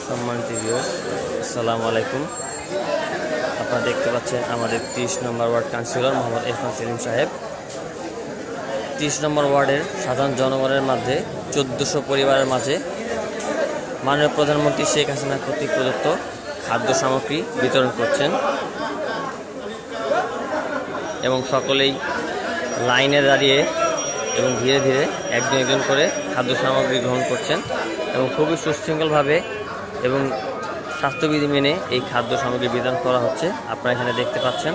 সম্মানিত ভিউয়ার্স, আসসালামু আলাইকুম। আপনারা দেখতে পাচ্ছেন আমাদের 30 নম্বর ওয়ার্ড কাউন্সিলর মোহাম্মদ ইরফান সেলিম সাহেব 30 নম্বর ওয়ার্ডের সাধারণ জনগণের মাঝে 1400 পরিবারের মাঝে মাননীয় প্রধানমন্ত্রী শেখ হাসিনা কর্তৃক প্রদত্ত খাদ্য সামগ্রী বিতরণ করছেন এবং সকলেই লাইনে দাঁড়িয়ে এবং ধীরে ধীরে একজন একজন করে খাদ্য সামগ্রী গ্রহণ করছেন এবং খুবই সুশৃঙ্খলভাবে এবং স্বাস্থ্যবিধি মেনে এই খাদ্য সামগ্রী বিতরণ করা হচ্ছে। আপনারা এখানে দেখতে পাচ্ছেন।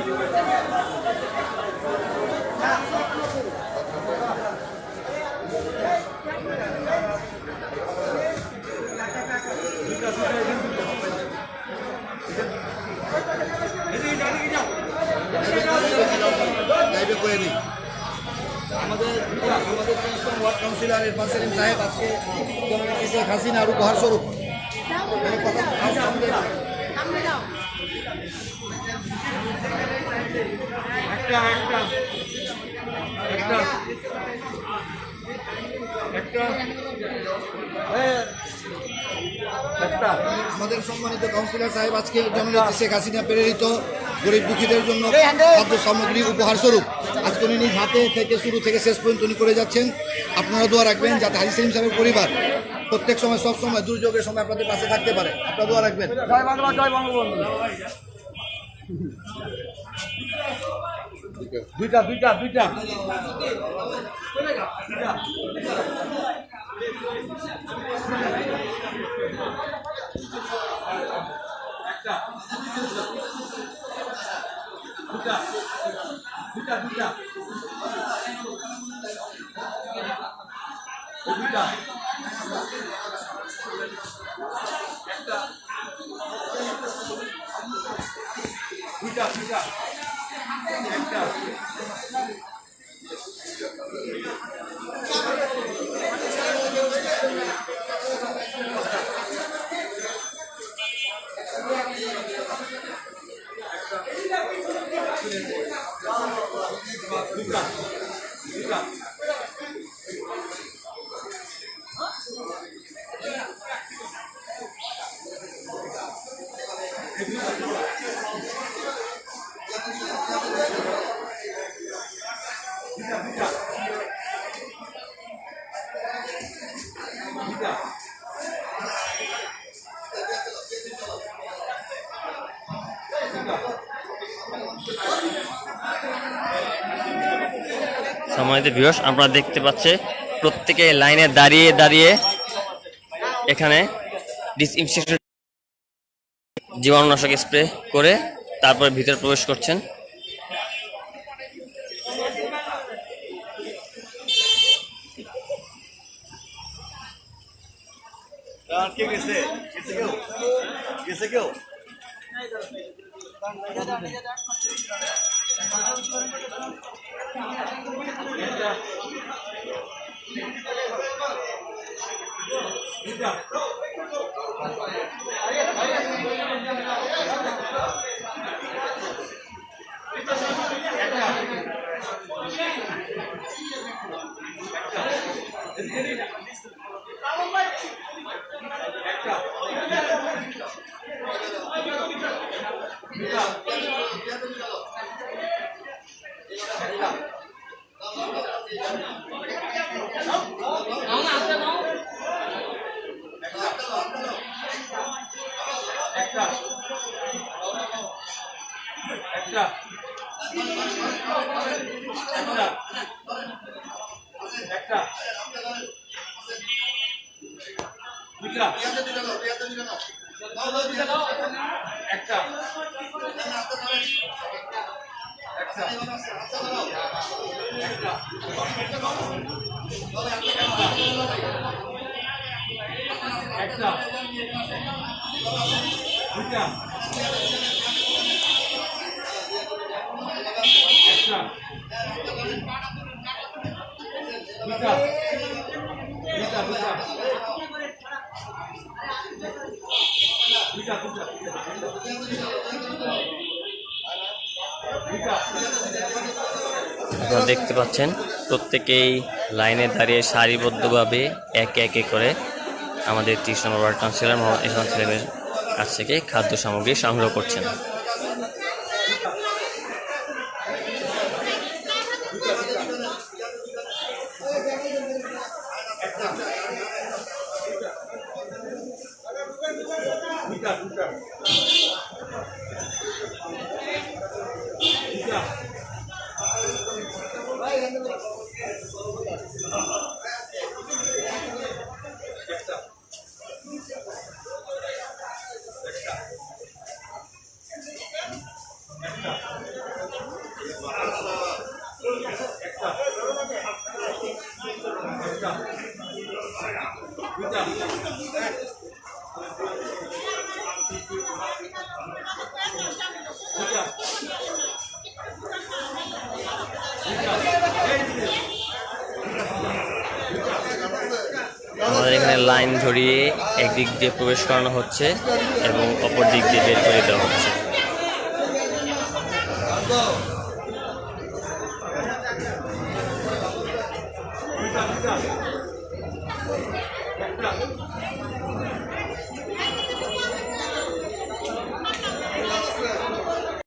আমাদের 30 নং ওয়ার্ড কাউন্সিলর ইরফান সেলিম সাহেব আজকে জননেত্রী শেখ হাসিনার উপহার স্বরূপ আমাদের সম্মানিত কাউন্সিলর সাহেব আজকে জননেত্রী শেখ হাসিনা প্রেরিত গরিব দুঃখীদের জন্য খাদ্য সামগ্রী উপহার স্বরূপ আজকে উনি নিজ হাতে থেকে শুরু থেকে শেষ পর্যন্ত উনি করে যাচ্ছেন। আপনারা দোয়া রাখবেন যাতে হাজী সেলিম সাহেবের পরিবার প্রত্যেক সময় সব সময় দুর্যোগের সময় আপনাদের পাশে থাকতে পারে। আপনারা দোয়া রাখবেন। জয় বাংলা, জয় বঙ্গবন্ধু। দুইটা সম্মানিত ভিউয়ার্স, আপনারা দেখতে পাচ্ছেন প্রত্যেকে লাইনে দাঁড়িয়ে দাঁড়িয়ে এখানে ডিসইনফেকশন জীবাণুনাশক স্প্রে করে তারপরে ভিতরে প্রবেশ করছেন। আপনারা দেখতে পাচ্ছেন প্রত্যেকেই লাইনে দাঁড়িয়ে সারিবদ্ধভাবে একে একে করে আমাদের 30 নম্বর ওয়ার্ড কাউন্সিলর মোহাম্মদ ইরফান সেলিমের কাছ থেকে খাদ্য সামগ্রী সংগ্রহ করছেন। আমাদের এখানে লাইন ধরিয়ে একদিক দিয়ে প্রবেশ করানো হচ্ছে এবং অপর দিক দিয়ে বের করে দেওয়া হচ্ছে।